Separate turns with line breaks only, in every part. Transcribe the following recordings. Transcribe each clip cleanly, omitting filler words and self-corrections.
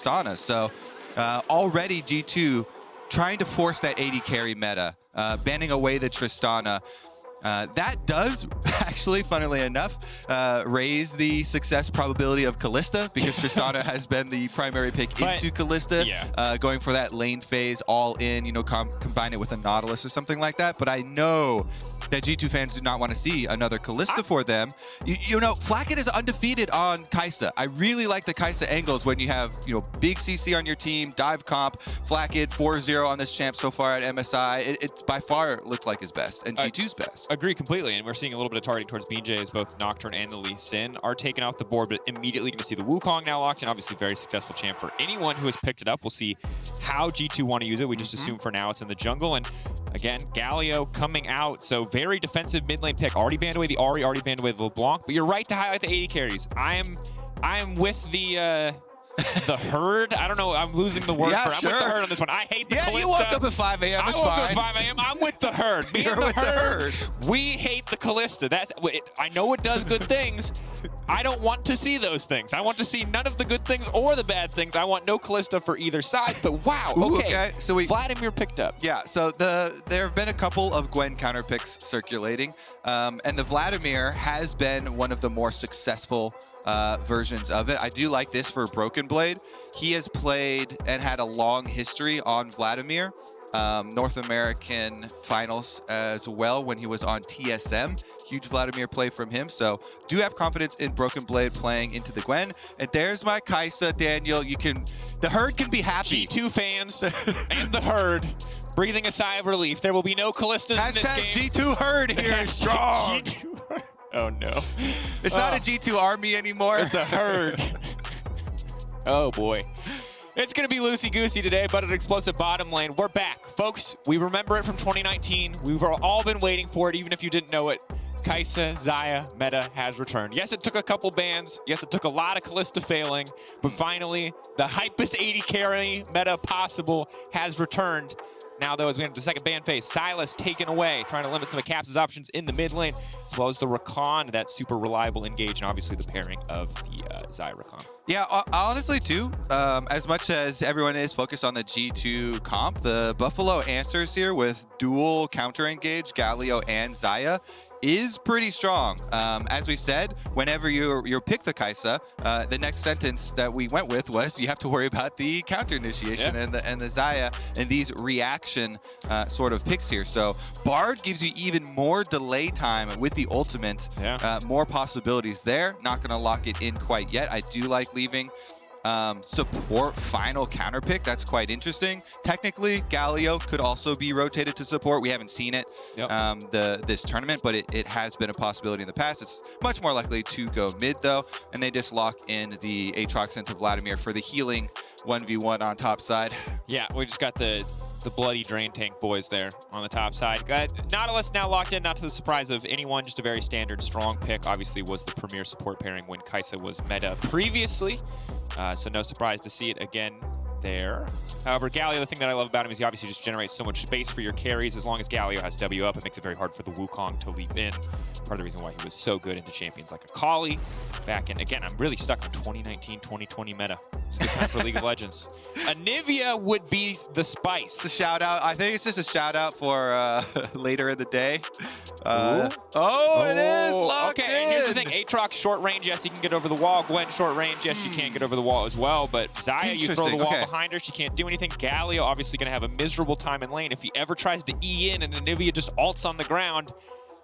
Tristana. So already G2 trying to force that AD carry meta, banning away the Tristana. That does actually, funnily enough, raise the success probability of Kalista, because Tristana has been the primary pick into Kalista, going for that lane phase all in, you know, combine it with a Nautilus or something like that. But I know that G2 fans do not want to see another Kalista for them. You know, Flacket is undefeated on Kai'Sa. I really like the Kai'Sa angles when you have, you know, big CC on your team, dive comp, Flacket 4-0 on this champ so far at MSI. It's by far looked like his best, and G2's best.
Agree completely, and we're seeing a little bit of targeting towards BJ as both Nocturne and the Lee Sin are taken off the board, but immediately going to see the Wukong now locked in. Obviously, very successful champ for anyone who has picked it up. We'll see how G2 want to use it. We just assume for now it's in the jungle, and again, Galio coming out, so very defensive mid lane pick. Already banned away the Ahri, already banned away the LeBlanc, but you're right to highlight the AD carries. I am with the herd. I don't know. I'm losing the word for. I'm with the herd on this one. I hate the Kalista.
You woke up at 5 a.m.
I woke up at 5 a.m. I'm with the herd. Me and the herd. We hate the Kalista. That's. I know it does good things. I don't want to see those things. I want to see none of the good things or the bad things. I want no Kalista for either side. But wow. Okay. So Vladimir picked up.
Yeah. So there have been a couple of Gwen counter picks circulating, and the Vladimir has been one of the more successful versions of it. I do like this for Broken Blade. He has played and had a long history on Vladimir. North American finals as well when he was on TSM. Huge Vladimir play from him. So do have confidence in Broken Blade playing into the Gwen. And there's my Kai'Sa, Daniel. The herd can be happy.
G2 fans and the herd breathing a sigh of relief. There will be no Kalistas in this game.
G2 herd here. Strong.
G2 herd. Oh no.
It's not a G2 army anymore.
It's a herd. Oh boy. It's going to be loosey-goosey today, but an explosive bottom lane. We're back, folks. We remember it from 2019. We've all been waiting for it, even if you didn't know it. Kai'Sa, Xayah, meta has returned. Yes, it took a couple bans. Yes, it took a lot of Kalista failing, but finally, the hypest 80 carry meta possible has returned. Now, though, as we enter the second ban phase, Sylas taken away, trying to limit some of Caps' options in the mid lane, as well as the Rakan, that super reliable engage, and obviously the pairing of the Xayah Rakan.
Yeah, honestly, too, as much as everyone is focused on the G2 comp, the Buffalo answers here with dual counter engage, Galio and Xayah, is pretty strong. As we said, whenever you pick the Kai'Sa, the next sentence that we went with was you have to worry about the counter initiation and the Xayah and these reaction sort of picks here. So Bard gives you even more delay time with the ultimate, more possibilities there. Not going to lock it in quite yet. I do like leaving support final counter pick. That's quite interesting. Technically, Galio could also be rotated to support. We haven't seen it this tournament, but it has been a possibility in the past. It's much more likely to go mid, though, and they just lock in the Aatrox into Vladimir for the healing 1v1 on top side.
Yeah, we just got the bloody drain tank boys there on the top side. Nautilus now locked in, not to the surprise of anyone, just a very standard strong pick. Obviously was the premier support pairing when Kai'Sa was meta previously, so no surprise to see it again there. However, Galio, the thing that I love about him is he obviously just generates so much space for your carries. As long as Galio has W up, it makes it very hard for the Wukong to leap in. Part of the reason why he was so good into champions like Akali back in. Again, I'm really stuck on 2019-2020 meta. It's a good time for League of Legends. Anivia would be the spice.
It's a shout out. I think it's just a shout out for later in the day. It is locked in.
And here's the thing. Aatrox short range, yes, he can get over the wall. Gwen short range, yes, she can get over the wall as well. But Xayah, you throw the wall behind her, she can't do anything. Galio obviously going to have a miserable time in lane. If he ever tries to E in and Anivia just ults on the ground,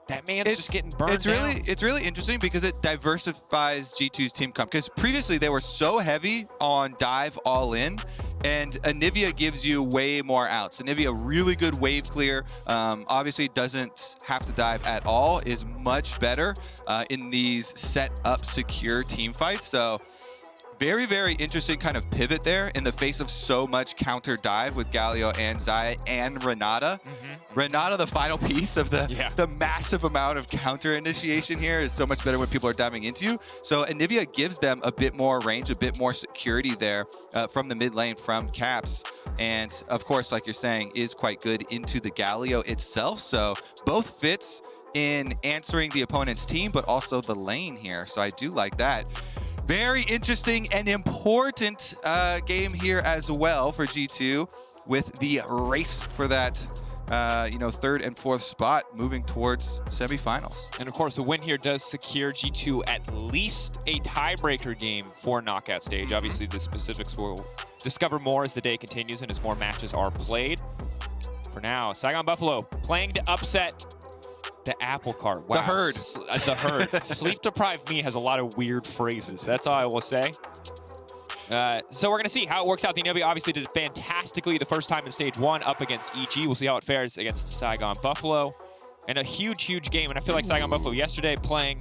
that man's just getting burned down.
It's really interesting because it diversifies G2's team comp. Because previously they were so heavy on dive all in, and Anivia gives you way more outs. Anivia, really good wave clear. Obviously doesn't have to dive at all. Is much better in these set up secure team fights. So very, very interesting kind of pivot there in the face of so much counter dive with Galio and Xayah and Renata. Renata, the final piece of the massive amount of counter initiation here, is so much better when people are diving into you. So Anivia gives them a bit more range, a bit more security there from the mid lane from Caps. And of course, like you're saying, is quite good into the Galio itself. So both fits in answering the opponent's team, but also the lane here. So I do like that. Very interesting and important game here as well for G2 with the race for that third and fourth spot moving towards semifinals.
And of course, the win here does secure G2 at least a tiebreaker game for knockout stage. Obviously, the specifics will discover more as the day continues and as more matches are played. For now, Saigon Buffalo playing to upset the apple cart. Wow.
The herd.
The herd. Sleep-deprived me has a lot of weird phrases. That's all I will say. So we're going to see how it works out. The Navy obviously did fantastically the first time in Stage 1 up against EG. We'll see how it fares against Saigon Buffalo. And a huge, huge game. And I feel like Saigon Buffalo yesterday playing...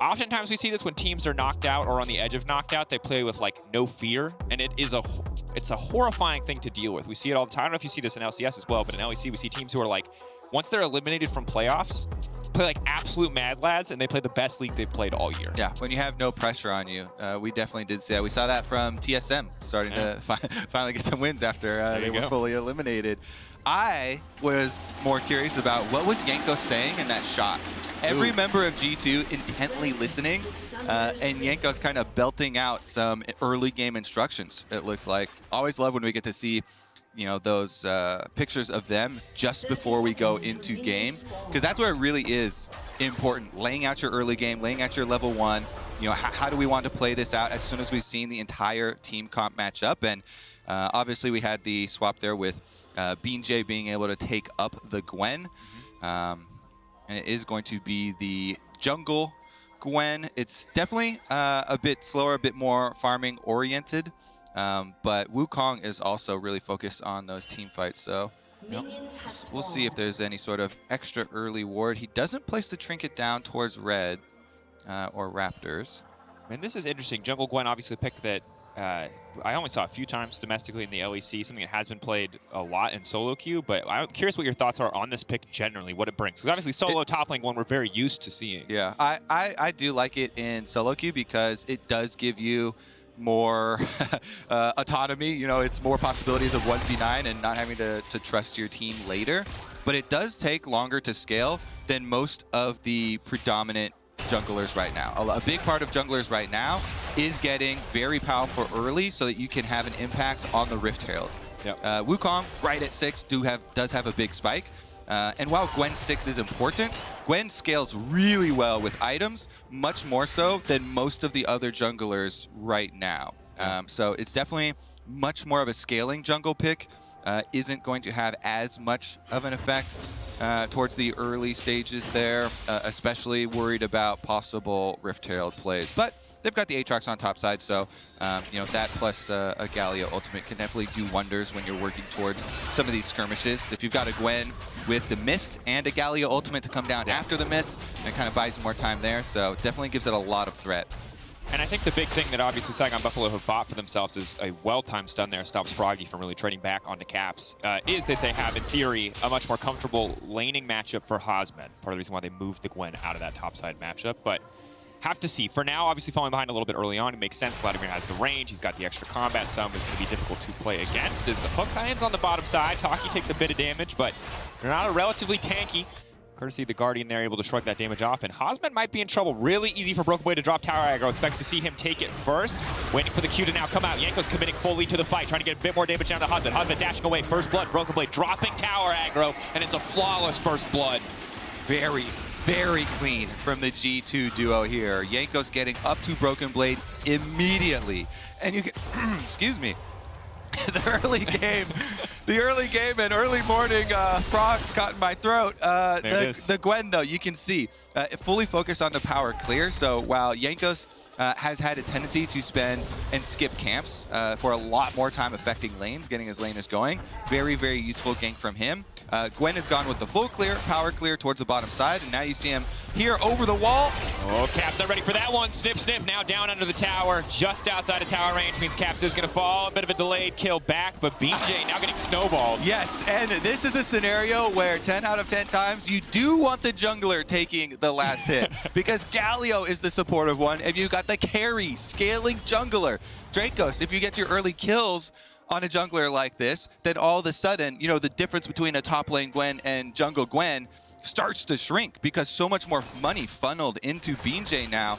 Oftentimes we see this when teams are knocked out or on the edge of knocked out. They play with, like, no fear. And it's a horrifying thing to deal with. We see it all the time. I don't know if you see this in LCS as well, but in LEC we see teams who are, like, once they're eliminated from playoffs, play like absolute mad lads, and they play the best league they've played all year.
Yeah, when you have no pressure on you. We definitely did see that. We saw that from TSM starting to finally get some wins after they were fully eliminated. I was more curious about what was Yanko saying in that shot. Every member of G2 intently listening, and Yanko's kind of belting out some early game instructions, it looks like. Always love when we get to see those pictures of them just before we go into game, because that's where it really is important. Laying out your early game, laying out your level 1. How do we want to play this out as soon as we've seen the entire team comp match up? And obviously we had the swap there with BeanJ being able to take up the Gwen. And it is going to be the jungle Gwen. It's definitely a bit slower, a bit more farming oriented. But Wukong is also really focused on those team fights, so we'll see if there's any sort of extra early ward. He doesn't place the trinket down towards red or Raptors.
And this is interesting. Jungle Gwen obviously picked that I only saw a few times domestically in the LEC, something that has been played a lot in solo queue, but I'm curious what your thoughts are on this pick generally, what it brings. Because obviously solo top lane one we're very used to seeing.
Yeah, I do like it in solo queue because it does give you more autonomy. It's more possibilities of 1v9 and not having to trust your team later. But it does take longer to scale than most of the predominant junglers right now. A big part of junglers right now is getting very powerful early so that you can have an impact on the Rift Herald.
Yep.
Wukong, right at 6, does have a big spike. And while Gwen 6 is important, Gwen scales really well with items, much more so than most of the other junglers right now. So it's definitely much more of a scaling jungle pick. Isn't going to have as much of an effect towards the early stages there, especially worried about possible Rift Herald plays. But they've got the Aatrox on top side, so that plus a Galio ultimate can definitely do wonders when you're working towards some of these skirmishes. If you've got a Gwen with the Mist and a Galio ultimate to come down after the Mist, it kind of buys more time there, so definitely gives it a lot of threat.
And I think the big thing that obviously Saigon Buffalo have bought for themselves is a well-timed stun there, stops Froggy from really trading back onto Caps, is that they have, in theory, a much more comfortable laning matchup for Hosmed. Part of the reason why they moved the Gwen out of that topside matchup, but have to see. For now, obviously falling behind a little bit early on, it makes sense. Vladimir has the range, he's got the extra combat, some is going to be difficult to play against. As the hook lands on the bottom side, Taki takes a bit of damage, but they're not a relatively tanky. Courtesy of the Guardian there, able to shrug that damage off, and Hosmed might be in trouble. Really easy for Broken Blade to drop tower aggro. Expects to see him take it first. Waiting for the Q to now come out. Yanko's committing fully to the fight, trying to get a bit more damage down to Hosmed. Hosmed dashing away, first blood, Broken Blade dropping tower aggro, and it's a flawless first blood.
Very, very clean from the G2 duo here. Yanko's getting up to Broken Blade immediately. And you can, excuse me, the early game and early morning frogs caught in my throat. The Gwen, though, you can see fully focused on the power clear. So while Yanko's has had a tendency to spend and skip camps for a lot more time affecting lanes, getting his laners going, very, very useful gank from him. Gwen has gone with the full clear, power clear towards the bottom side, and now you see him here over the wall.
Oh, Caps not ready for that one. Snip, snip, now down under the tower, just outside of tower range, means Caps is going to fall. A bit of a delayed kill back, but BJ now getting snowballed.
Yes, and this is a scenario where 10 out of 10 times you do want the jungler taking the last hit, because Galio is the supportive one, and you got the carry, scaling jungler. Dracos, if you get your early kills on a jungler like this, then all of a sudden, the difference between a top lane Gwen and jungle Gwen starts to shrink because so much more money funneled into BJ now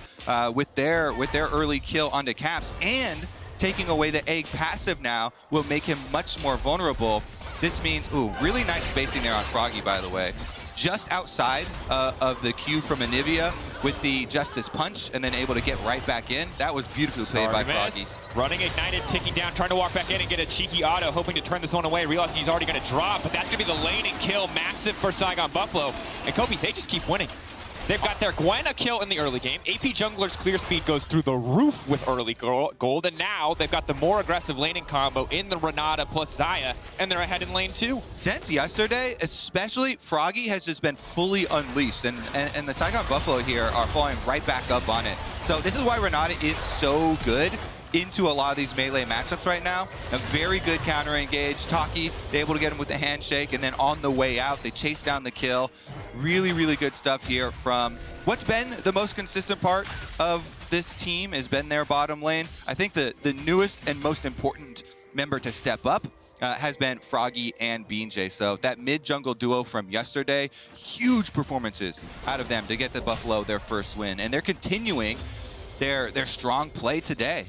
with their early kill onto Caps, and taking away the egg passive now will make him much more vulnerable. This means, ooh, really nice spacing there on Froggy, by the way. Just outside of the Q from Anivia with the Justice Punch, and then able to get right back in. That was beautifully played by Froggy.
Running Ignited, ticking down, trying to walk back in and get a cheeky auto, hoping to turn this one away, realizing he's already going to drop, but that's going to be the lane and kill. Massive for Saigon Buffalo. And Kobe, they just keep winning. They've got their Gwen a kill in the early game. AP Jungler's clear speed goes through the roof with early gold, and now they've got the more aggressive laning combo in the Renata plus Xayah, and they're ahead in lane 2.
Since yesterday, especially, Froggy has just been fully unleashed, and the Saigon Buffalo here are falling right back up on it. So this is why Renata is so good into a lot of these melee matchups right now. A very good counter engage. Taki, they're able to get him with the handshake, and then on the way out, they chase down the kill. Really, really good stuff here from what's been the most consistent part of this team has been their bottom lane. I think the newest and most important member to step up has been Froggy and BJ. So that mid-jungle duo from yesterday, huge performances out of them to get the Buffalo their first win. And they're continuing their strong play today.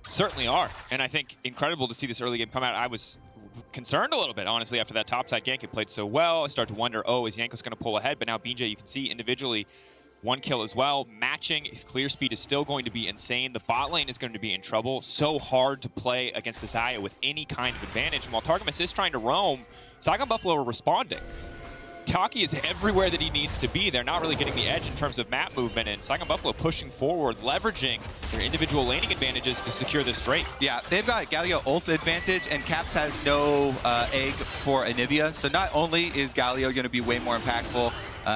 Certainly are. And I think incredible to see this early game come out. I was concerned a little bit, honestly, after that topside gank. It played so well. I started to wonder, oh, is Jankos going to pull ahead? But now BJ, you can see individually, 1 kill as well. Matching, his clear speed is still going to be insane. The bot lane is going to be in trouble. So hard to play against Xayah with any kind of advantage. And while Targamas is trying to roam, Saigon Buffalo are responding. Taki is everywhere that he needs to be. They're not really getting the edge in terms of map movement, and Saigon Buffalo pushing forward, leveraging their individual laning advantages to secure this Drake.
Yeah, they've got Galio ult advantage, and Caps has no egg for Anivia. So not only is Galio going to be way more impactful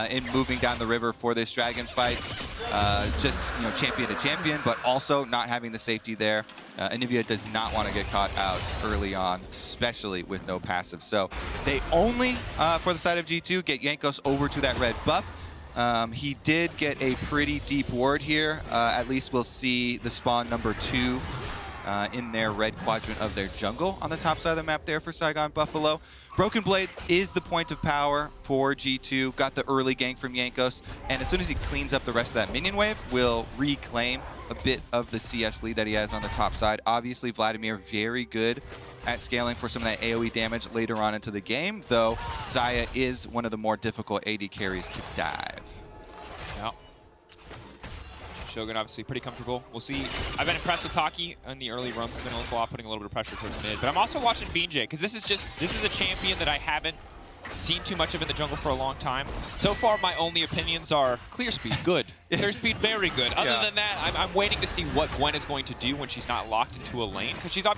in moving down the river for this dragon fight, just champion to champion, but also not having the safety there. Anivia does not want to get caught out early on, especially with no passive. So they only, for the side of G2, get Jankos over to that red buff. He did get a pretty deep ward here. At least we'll see the spawn number 2 in their red quadrant of their jungle on the top side of the map there for Saigon Buffalo. Broken Blade is the point of power for G2. Got the early gank from Jankos, and as soon as he cleans up the rest of that minion wave, will reclaim a bit of the CS lead that he has on the top side. Obviously, Vladimir very good at scaling for some of that AoE damage later on into the game, though Xayah is one of the more difficult AD carries to dive.
Yeah. Shogun obviously pretty comfortable. We'll see. I've been impressed with Taki in the early runs. He's been putting a little bit of pressure towards mid. But I'm also watching BJ, because this is a champion that I haven't seen too much of in the jungle for a long time. So far, my only opinions are clear speed, good. Clear speed, very good. Other than that, I'm waiting to see what Gwen is going to do when she's not locked into a lane, because she's not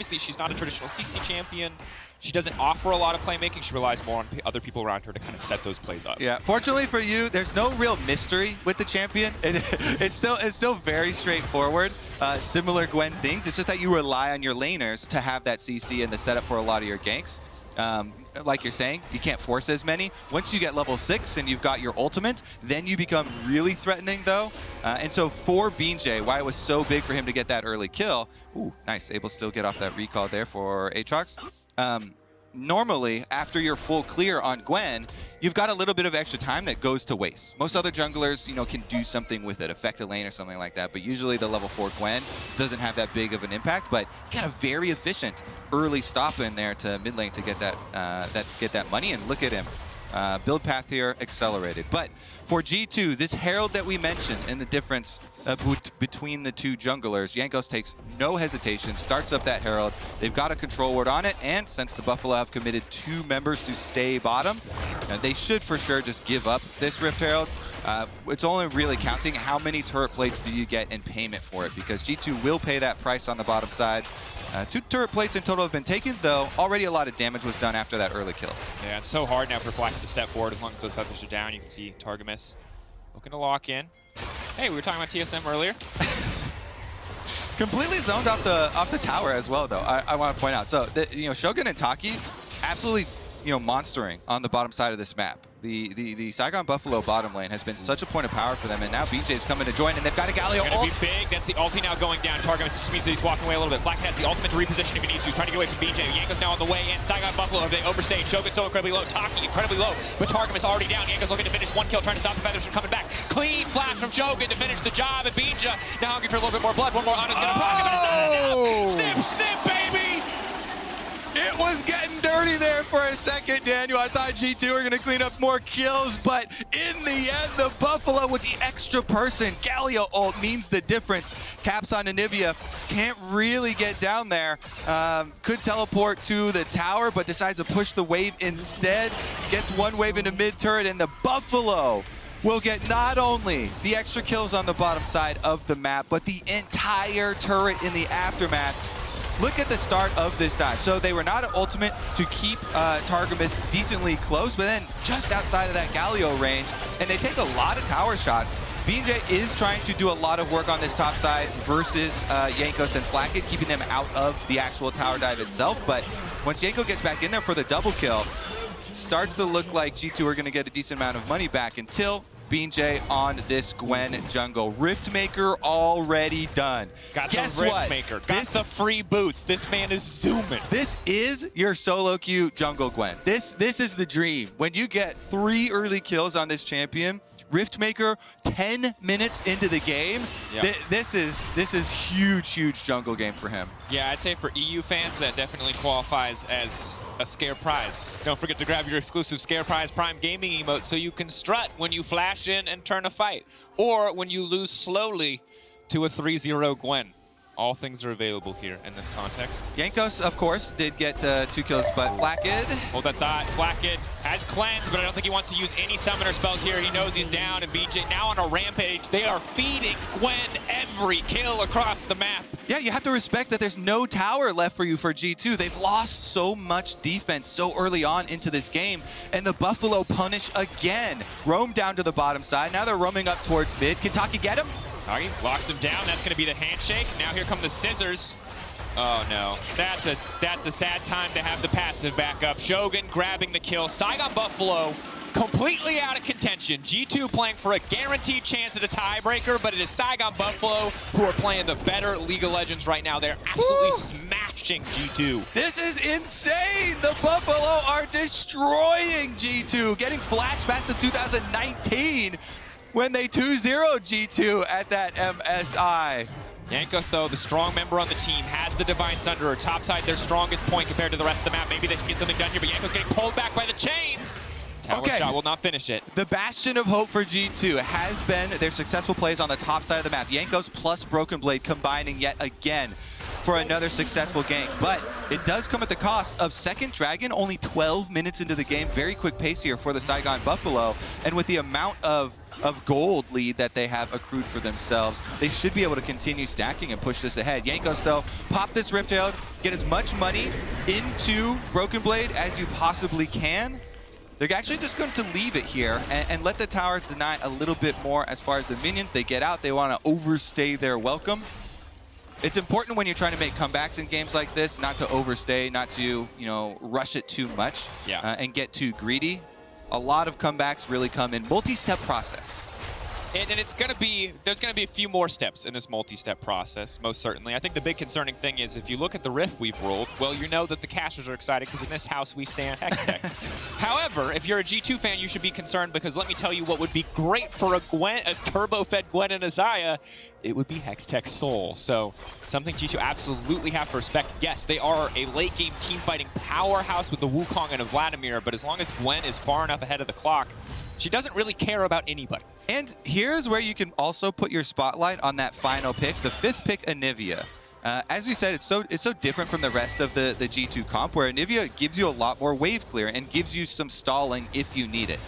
a traditional CC champion. She doesn't offer a lot of playmaking. She relies more on other people around her to kind of set those plays up.
Yeah, fortunately for you, there's no real mystery with the champion. It's still very straightforward. Similar Gwen things. It's just that you rely on your laners to have that CC and the setup for a lot of your ganks. Like you're saying, you can't force as many. Once you get level 6 and you've got your ultimate, then you become really threatening, though. And so for BJ, why it was so big for him to get that early kill, ooh, nice, able to still get off that recall there for Aatrox. Normally, after you're full clear on Gwen, you've got a little bit of extra time that goes to waste. Most other junglers, can do something with it, affect a lane or something like that, but usually the level 4 Gwen doesn't have that big of an impact, but you got a very efficient early stop in there to mid lane to get that money, and look at him. Build path here accelerated. But for G2, this Herald that we mentioned and the difference between the two junglers, Jankos takes no hesitation, starts up that Herald. They've got a control ward on it, and since the Buffalo have committed 2 members to stay bottom, they should for sure just give up this Rift Herald. It's only really counting how many turret plates do you get in payment for it, because G2 will pay that price on the bottom side. 2 turret plates in total have been taken, though already a lot of damage was done after that early kill.
Yeah, it's so hard now for Flash to step forward as long as those feathers are down. You can see Targamas looking to lock in. Hey, we were talking about TSM earlier.
Completely zoned off the tower as well, though. I want to point out. So, Shogun and Taki absolutely, monstering on the bottom side of this map. The Saigon Buffalo bottom lane has been such a point of power for them, and now BJ's coming to join, and they've got a Galio ult.
Gonna be big. That's the ulti now going down. Targamas just means that he's walking away a little bit. Flack has the ultimate to reposition if he needs to. He's trying to get away from BJ. Yanko's now on the way in. Saigon Buffalo, they overstayed. Shogun's so incredibly low. Taki incredibly low, but Targamas already down. Yanko's looking to finish one kill, trying to stop the Feathers from coming back. Clean flash from Shogun to finish the job, and Bija now hungry for a little bit more blood. One more Ana's gonna proc him, and it's not enough. Snip, snip, baby!
It was getting dirty there for a second, Daniel. I thought G2 were going to clean up more kills, but in the end, the Buffalo with the extra person, Galio ult means the difference. Caps on Anivia, can't really get down there. Could teleport to the tower, but decides to push the wave instead. Gets one wave into mid-turret, and the Buffalo will get not only the extra kills on the bottom side of the map, but the entire turret in the aftermath. Look at the start of this dive. So they were not an ultimate to keep Targamas decently close, but then just outside of that Galio range, and they take a lot of tower shots. BJ is trying to do a lot of work on this top side versus Jankos and Flacket, keeping them out of the actual tower dive itself. But once Janko gets back in there for the double kill, starts to look like G2 are going to get a decent amount of money back until BJ on this Gwen jungle. Riftmaker already done.
Got
Guess
the
what?
Riftmaker. Got the free boots. This man is zooming.
This is your solo queue jungle Gwen. This is the dream. When you get 3 early kills on this champion, Riftmaker 10 minutes into the game,
yeah.
This is huge jungle game for him.
Yeah, I'd say for EU fans, that definitely qualifies as a scare prize. Don't forget to grab your exclusive scare prize Prime Gaming emote so you can strut when you flash in and turn a fight, or when you lose slowly to a 3-0 Gwen. All things are available here in this context.
Jankos, of course, did get 2 kills, but Flackid.
Hold that thought. Flackid has cleansed, but I don't think he wants to use any summoner spells here. He knows he's down, and BJ now on a rampage. They are feeding Gwen every kill across the map.
Yeah, you have to respect that there's no tower left for you for G2. They've lost so much defense so early on into this game, and the Buffalo punish again. Roam down to the bottom side. Now they're roaming up towards mid. Can Taki get him?
Taki locks him down. That's going to be the handshake. Now here come the scissors. Oh no, that's a sad time to have the passive back up. Shogun grabbing the kill. Saigon Buffalo completely out of contention. G2 playing for a guaranteed chance at a tiebreaker, but it is Saigon Buffalo who are playing the better League of Legends right now. They're absolutely smashing G2.
This is insane. The Buffalo are destroying G2, getting flashbacks to 2019 when they 2-0 G2 at that MSI.
Jankos, though, the strong member on the team, has the Divine Sunderer. Topside, their strongest point compared to the rest of the map. Maybe they can get something done here, but Jankos getting pulled back by the chains. Tower shot will not finish it.
The bastion of hope for G2 has been their successful plays on the top side of the map. Jankos plus Broken Blade combining yet again for another successful gank. But it does come at the cost of second Dragon, only 12 minutes into the game. Very quick pace here for the Saigon Buffalo. And with the amount of gold lead that they have accrued for themselves, they should be able to continue stacking and push this ahead. Jankos, though, pop this Rift Herald, get as much money into Broken Blade as you possibly can. They're actually just going to leave it here and let the tower deny a little bit more as far as the minions. They get out. They want to overstay their welcome. It's important when you're trying to make comebacks in games like this, not to overstay, not to, rush it too much and get too greedy. A lot of comebacks really come in multi-step process.
And it's going to be, there's going to be a few more steps in this multi-step process, most certainly. I think the big concerning thing is if you look at the riff we've rolled, well, you know that the casters are excited because in this house we stand Hextech. However, if you're a G2 fan, you should be concerned because let me tell you what would be great for a turbo-fed Gwen and Azaya, it would be Hextech Soul. So something G2 absolutely have to respect. Yes, they are a late-game team-fighting powerhouse with the Wukong and a Vladimir, but as long as Gwen is far enough ahead of the clock, she doesn't really care about anybody.
And here's where you can also put your spotlight on that final pick, the 5th pick, Anivia. As we said, it's so different from the rest of the G2 comp, where Anivia gives you a lot more wave clear and gives you some stalling if you need it.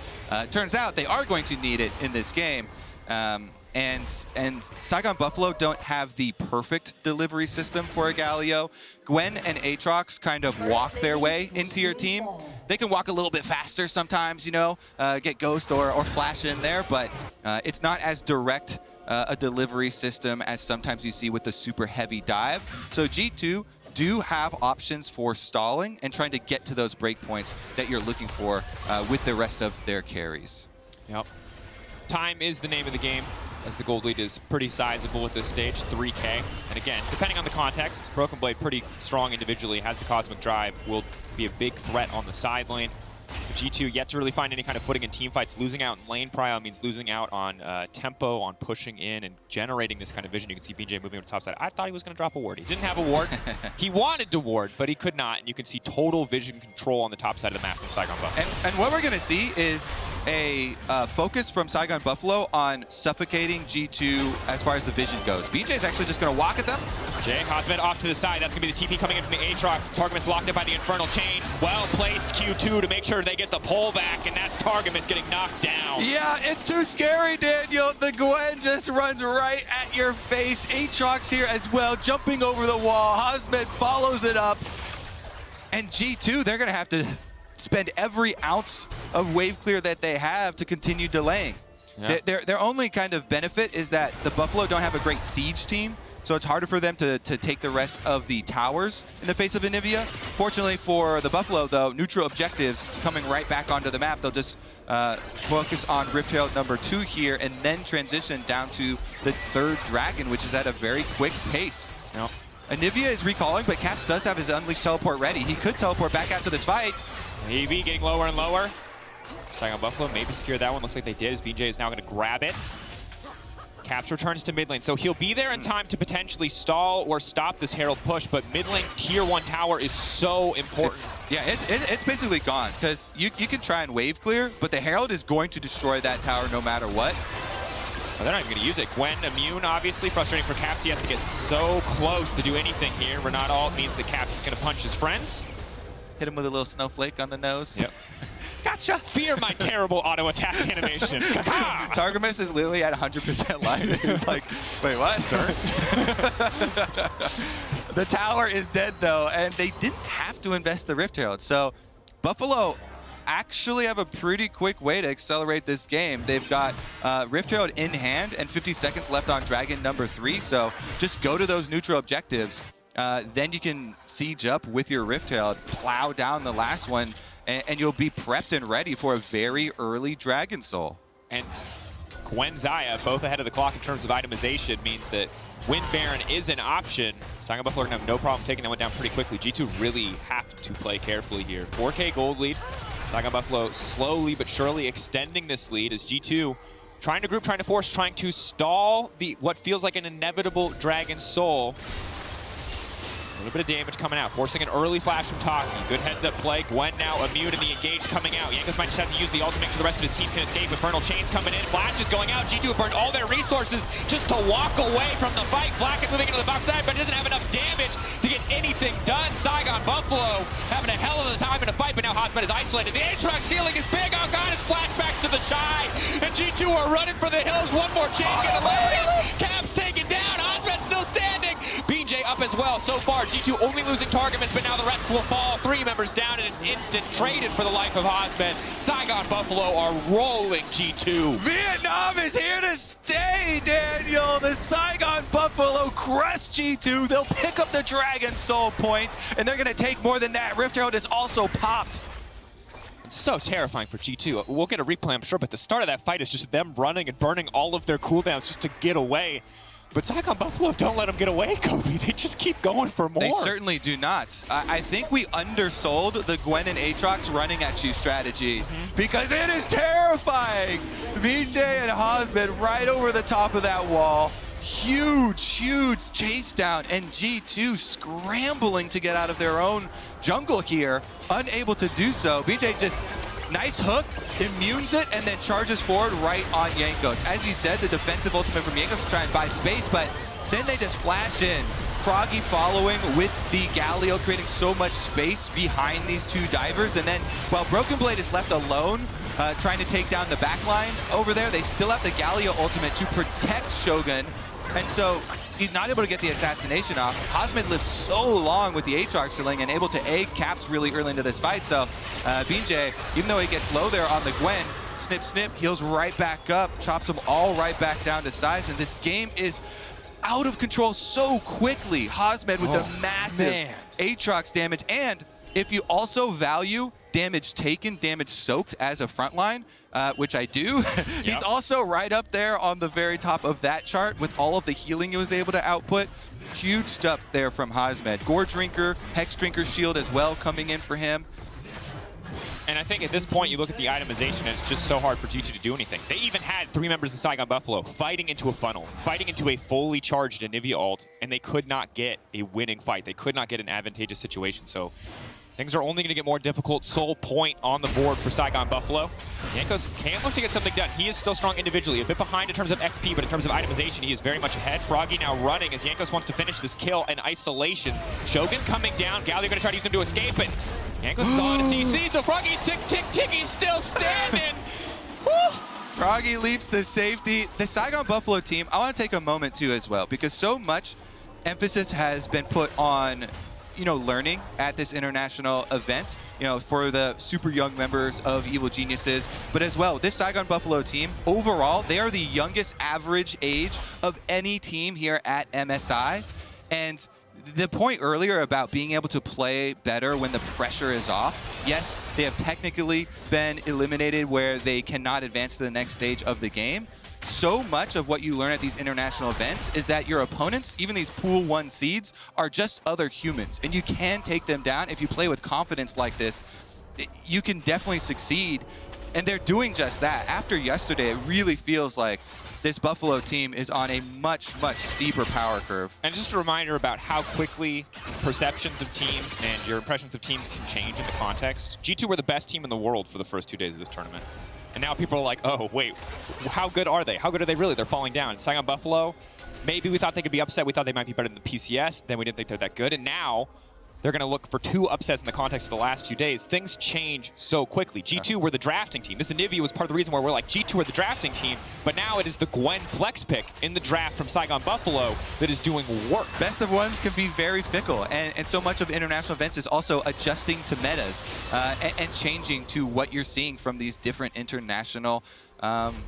Turns out they are going to need it in this game. And Saigon Buffalo don't have the perfect delivery system for a Galio. Gwen and Aatrox kind of walk their way into your team. They can walk a little bit faster sometimes, get Ghost or Flash in there, but it's not as direct a delivery system as sometimes you see with the super heavy dive. So G2 do have options for stalling and trying to get to those breakpoints that you're looking for with the rest of their carries.
Yep. Time is the name of the game, as the gold lead is pretty sizable at this stage, 3K. And again, depending on the context, Broken Blade pretty strong individually, has the Cosmic Drive, will be a big threat on the side lane. G2 yet to really find any kind of footing in teamfights. Losing out in lane prio means losing out on tempo, on pushing in and generating this kind of vision. You can see BJ moving over the top side. I thought he was going to drop a ward. He didn't have a ward. He wanted to ward, but he could not. And you can see total vision control on the top side of the map from Saigon Buffalo.
And what we're going to see is a focus from Saigon Buffalo on suffocating G2 as far as the vision goes. BJ is actually just going to walk at them.
Jay Hosmed off to the side. That's going to be the TP coming in from the Aatrox. Targamas locked in by the Infernal Chain. Well-placed Q2 to make sure they get the pull back, and that's Targamas getting knocked down.
Yeah, it's too scary, Daniel. The Gwen just runs right at your face. Aatrox here as well, jumping over the wall. Hosmed follows it up. And G2, they're going to have to spend every ounce of wave clear that they have to continue delaying. Yeah. Their only kind of benefit is that the Buffalo don't have a great siege team, so it's harder for them to take the rest of the towers in the face of Anivia. Fortunately for the Buffalo, though, neutral objectives coming right back onto the map. They'll just focus on Rift Herald number 2 here and then transition down to the 3rd Dragon, which is at a very quick pace.
Yep.
Anivia is recalling, but Caps does have his Unleashed teleport ready. He could teleport back after this fight.
EV getting lower and lower. Saigon Buffalo maybe secure that one. Looks like they did, as BJ is now going to grab it. Caps returns to mid lane, so he'll be there in time to potentially stall or stop this Herald push, but mid lane tier 1 tower is so important.
It's basically gone, because you can try and wave clear, but the Herald is going to destroy that tower no matter what.
Well, they're not even going to use it. Gwen immune, obviously. Frustrating for Caps. He has to get so close to do anything here. Renat ult means that Caps is going to punch his friends.
Hit him with a little snowflake on the nose.
Yep.
Gotcha.
Fear my terrible auto attack animation.
Targamas is literally at 100% life. He's like, wait, what, sir? The tower is dead, though, and they didn't have to invest the Rift Herald. So Buffalo actually have a pretty quick way to accelerate this game. They've got Rift Herald in hand and 50 seconds left on Dragon number 3. So just go to those neutral objectives. Then you can siege up with your Rift Herald, plow down the last one, and you'll be prepped and ready for a very early Dragon Soul.
And Gwen Xayah, both ahead of the clock in terms of itemization, means that Wind Baron is an option. Saigon Buffalo are going to have no problem taking that one down pretty quickly. G2 really have to play carefully here. 4K gold lead. Saigon Buffalo slowly but surely extending this lead as G2 trying to group, trying to force, trying to stall what feels like an inevitable Dragon Soul. A little bit of damage coming out, forcing an early flash from Taki. Good heads-up play. Gwen now immune in the engage coming out. Jankos might just have to use the ult to make sure the rest of his team can escape. Infernal Chains coming in. Flash is going out. G2 have burned all their resources just to walk away from the fight. Flacken moving into the backside, but doesn't have enough damage to get anything done. Saigon Buffalo having a hell of a time in a fight, but now Hosmed is isolated. The Aatrox healing is big. Oh god, it's flashback to the Shy. And G2 are running for the hills. One more chain gonna land. Caps taken down. Hosmed still standing. BJ up as well. So far, G2 only losing Targamas, but now the rest will fall. 3 members down in an instant, traded for the life of Hosmed. Saigon Buffalo are rolling G2.
Vietnam is here to stay, Daniel. The Saigon Buffalo crush G2. They'll pick up the Dragon Soul point, and they're going to take more than that. Rift Herald is also popped.
It's so terrifying for G2. We'll get a replay, I'm sure, but the start of that fight is just them running and burning all of their cooldowns just to get away. But Saigon Buffalo don't let them get away, Kobe. They just keep going for more.
They certainly do not. I think we undersold the Gwen and Aatrox running at you strategy because it is terrifying. VJ and Hosmed right over the top of that wall. Huge, huge chase down, and G2 scrambling to get out of their own jungle here, unable to do so. BJ just nice hook, immunes it, and then charges forward right on Jankos. As you said, the defensive ultimate from Jankos to try and buy space, but then they just flash in. Froggy following with the Galio, creating so much space behind these 2 divers. And then, while Broken Blade is left alone, trying to take down the backline over there, they still have the Galio ultimate to protect Shogun. And so he's not able to get the assassination off. Hosmed lives so long with the Aatrox killing and able to egg Caps really early into this fight. So BJ, even though he gets low there on the Gwen, snip, snip, heals right back up, chops them all right back down to size. And this game is out of control so quickly. Hosmed with the massive
man.
Aatrox damage. And if you also value damage taken, damage soaked as a frontline, which I do, he's also right up there on the very top of that chart with all of the healing he was able to output. Huge stuff there from Hosmed. Gore Drinker, Hex Drinker Shield as well coming in for him.
And I think at this point, you look at the itemization, and it's just so hard for G2 to do anything. They even had 3 members of Saigon Buffalo fighting into a funnel, fighting into a fully charged Anivia ult, and they could not get a winning fight. They could not get an advantageous situation. So things are only going to get more difficult. Sole point on the board for Saigon Buffalo. Jankos can look to get something done. He is still strong individually, a bit behind in terms of XP, but in terms of itemization, he is very much ahead. Froggy now running as Jankos wants to finish this kill in isolation. Shogun coming down. Galio going to try to use him to escape, and Jankos is on a CC, so Froggy's tick, he's still standing.
Froggy leaps to safety. The Saigon Buffalo team, I want to take a moment too as well, because so much emphasis has been put on, you know, learning at this international event, you know, for the super young members of Evil Geniuses, but as well, this Saigon Buffalo team, overall, they are the youngest average age of any team here at MSI. And the point earlier about being able to play better when the pressure is off, yes, they have technically been eliminated where they cannot advance to the next stage of the game. So much of what you learn at these international events is that your opponents, even these Pool 1 seeds, are just other humans, and you can take them down. If you play with confidence like this, you can definitely succeed, and they're doing just that. After yesterday, it really feels like this Buffalo team is on a much, much steeper power curve.
And just a reminder about how quickly perceptions of teams and your impressions of teams can change in the context. G2 were the best team in the world for the first 2 days of this tournament. And now people are like, oh, wait, how good are they? How good are they really? They're falling down. Saigon Buffalo, maybe we thought they could be upset. We thought they might be better than the PCS. Then we didn't think they're that good. And now they're going to look for 2 upsets in the context of the last few days. Things change so quickly. G2 were the drafting team. This Anivia was part of the reason why we're like, G2 were the drafting team, but now it is the Gwen flex pick in the draft from Saigon Buffalo that is doing work.
Best of ones can be very fickle, and so much of international events is also adjusting to metas and changing to what you're seeing from these different international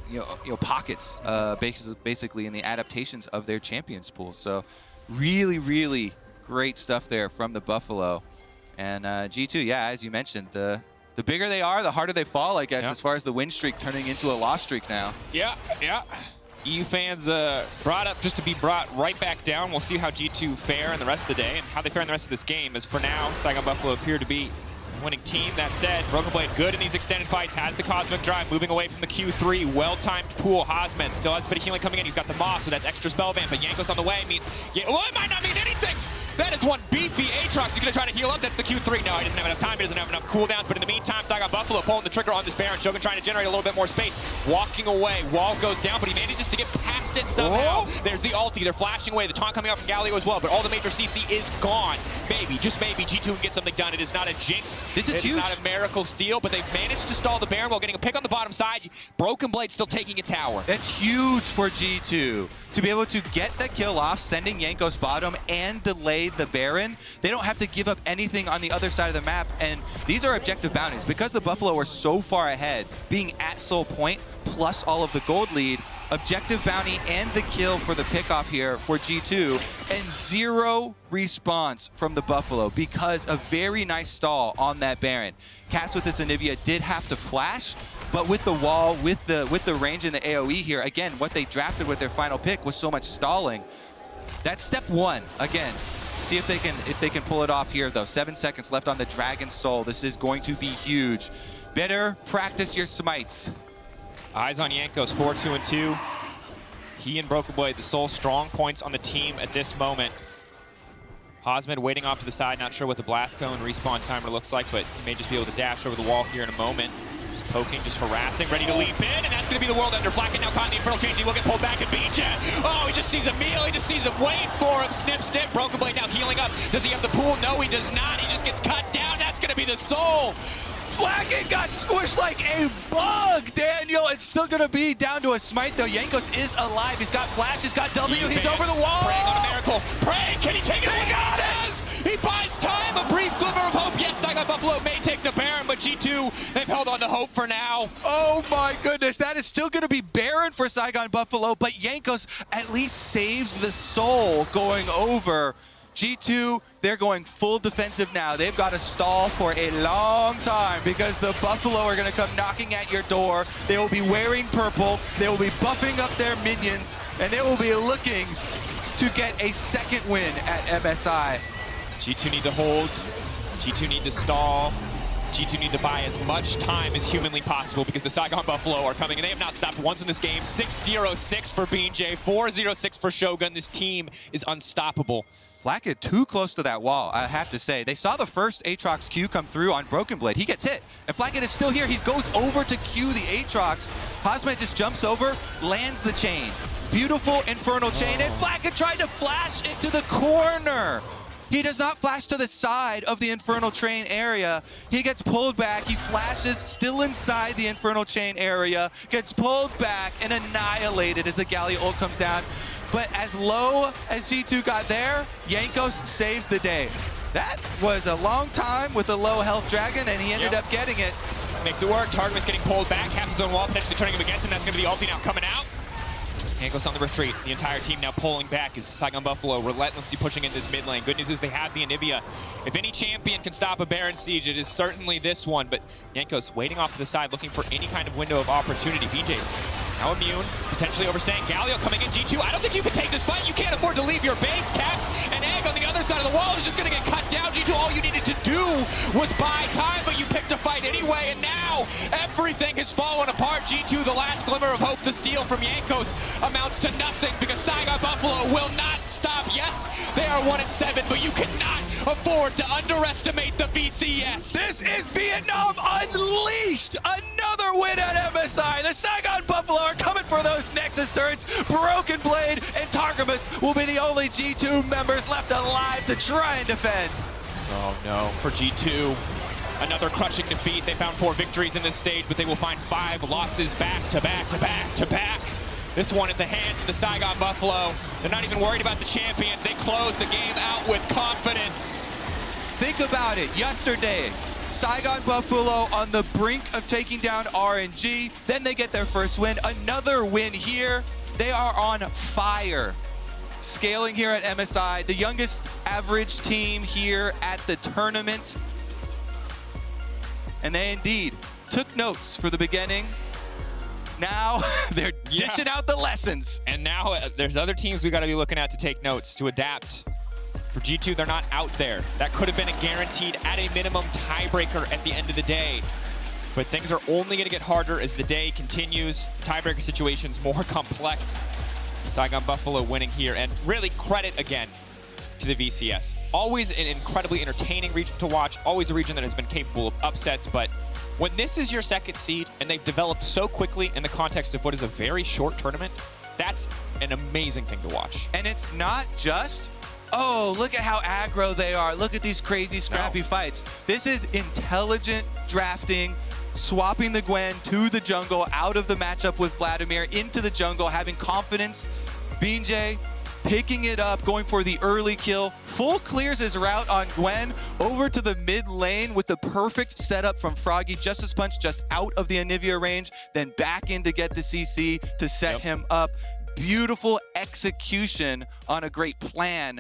you know, pockets, basically in the adaptations of their champions pool. So really, really great stuff there from the Buffalo. And G2, yeah, as you mentioned, the bigger they are, the harder they fall, I guess, as far as the win streak turning into a loss streak now.
Yeah. EU fans brought up just to be brought right back down. We'll see how G2 fare in the rest of the day and how they fare in the rest of this game, as for now, Saigon Buffalo appear to be winning team. That said, Broken Blade good in these extended fights, has the Cosmic Drive, moving away from the Q3, well-timed pool. Hosmed still has a bit of healing coming in. He's got the Moss, so that's extra spell vamp, but Jankos on the way means, well, it might not mean anything. That is one beefy Aatrox. He's going to try to heal up. That's the Q3. No, he doesn't have enough time. He doesn't have enough cooldowns. But in the meantime, Saigon Buffalo pulling the trigger on this Baron. Shogun trying to generate a little bit more space. Walking away. Wall goes down, but he manages to get past it somehow. Oh. There's the ulti. They're flashing away. The taunt coming out from Galio as well. But all the major CC is gone. Maybe, just maybe, G2 can get something done. It is not a jinx.
This is huge.
It is not a miracle steal, but they've managed to stall the Baron while getting a pick on the bottom side. Broken Blade still taking a tower.
That's huge for G2. To be able to get the kill off, sending Jankos bottom and delay the Baron. They don't have to give up anything on the other side of the map, and these are objective bounties. Because the Buffalo are so far ahead, being at Soul Point, plus all of the gold lead, objective bounty and the kill for the pickoff here for G2, and 0 response from the Buffalo because a very nice stall on that Baron. Caps with this Anivia did have to flash, but with the wall, with the range and the AoE here, again, what they drafted with their final pick was so much stalling. That's step 1. Again, see if they can pull it off here, though. 7 seconds left on the Dragon Soul. This is going to be huge. Better practice your smites.
Eyes on Jankos, 4-2-2. He and Broken Blade, the sole strong points on the team at this moment. Hosmed waiting off to the side, not sure what the blast cone respawn timer looks like, but he may just be able to dash over the wall here in a moment. Just poking, just harassing, ready to leap in, and that's going to be the World Ender. Flacken now caught in the Infernal Change. He will get pulled back and beat ya. Oh, he just sees a meal. He just sees him waiting for him. Snip, snip. Broken Blade now healing up. Does he have the pool? No, he does not. He just gets cut down. That's going to be the soul.
Flacken got squished like a bug, Daniel. It's still going to be down to a smite, though. Jankos is alive. He's got flash. He's got W. He's over the wall.
Praying on a miracle. Praying. Can he take it?
He got it.
He buys time. A brief glimmer of hope. Yes, Saigon Buffalo may take the Baron, but G2, they've held on to hope for now.
Oh, my goodness. That is still going to be Baron going for Saigon Buffalo, but Jankos at least saves the soul going over. G2, they're going full defensive now. They've got to stall for a long time because the Buffalo are going to come knocking at your door. They will be wearing purple. They will be buffing up their minions, and they will be looking to get a second win at MSI.
G2 need to hold. G2 need to stall. G2 need to buy as much time as humanly possible because the Saigon Buffalo are coming, and they have not stopped once in this game. 6-0-6 for BJ, 4-0-6 for Shogun. This team is unstoppable.
Flacket too close to that wall, I have to say. They saw the first Aatrox Q come through on Broken Blade. He gets hit, and Flacket is still here. He goes over to Q the Aatrox. Cosmet just jumps over, lands the chain. Beautiful Infernal Chain, and Flacket tried to flash into the corner. He does not flash to the side of the Infernal Chain area. He gets pulled back. He flashes still inside the Infernal Chain area, gets pulled back and annihilated as the Gallia ult comes down. But as low as G2 got there, Jankos saves the day. That was a long time with a low health dragon, and he ended up getting it.
Makes it work. Targamas getting pulled back, half his own wall, potentially turning him against him. That's going to be the ulti now coming out. Jankos on the retreat. The entire team now pulling back as Saigon Buffalo relentlessly pushing in this mid lane. Good news is they have the Anivia. If any champion can stop a Baron Siege, it is certainly this one. But Jankos waiting off to the side, looking for any kind of window of opportunity. BJ now immune, potentially overstaying. Galio coming in, G2. I don't think you can take this fight. You can't afford to leave your base. Caps and Egg on the other side of the wall is just going to get cut down. G2, all you needed to do was buy time, but you picked a fight anyway, and now everything has fallen apart. G2, the last glimmer of hope, the steal from Jankos amounts to nothing because Saigon Buffalo will not stop. Yes, they are 1-7, but you cannot afford to underestimate the VCS.
This is Vietnam Unleashed! Another win at MSI. The Saigon Buffalo are coming for those Nexus turrets. Broken Blade and Targamas will be the only G2 members left alive to try and defend.
Oh no, for G2. Another crushing defeat. They found 4 victories in this stage, but they will find 5 losses back to back to back to back. This one at the hands of the Saigon Buffalo. They're not even worried about the champions. They close the game out with confidence.
Think about it. Yesterday, Saigon Buffalo on the brink of taking down RNG. Then they get their first win. Another win here. They are on fire. Scaling here at MSI, the youngest average team here at the tournament. And they indeed took notes for the beginning. Now they're dishing out the lessons.
And now there's other teams we got to be looking at to take notes, to adapt. For G2, they're not out there. That could have been a guaranteed, at a minimum, tiebreaker at the end of the day. But things are only going to get harder as the day continues. Tiebreaker situation's more complex. Saigon Buffalo winning here, and really credit again to the VCS. Always an incredibly entertaining region to watch, always a region that has been capable of upsets, but when this is your second seed and they've developed so quickly in the context of what is a very short tournament, that's an amazing thing to watch.
And it's not just, oh, look at how aggro they are. Look at these crazy scrappy fights. This is intelligent drafting, swapping the Gwen to the jungle, out of the matchup with Vladimir, into the jungle, having confidence. BJ picking it up, going for the early kill. Full clears his route on Gwen over to the mid lane with the perfect setup from Froggy. Justice Punch just out of the Anivia range, then back in to get the CC to set him up. Beautiful execution on a great plan.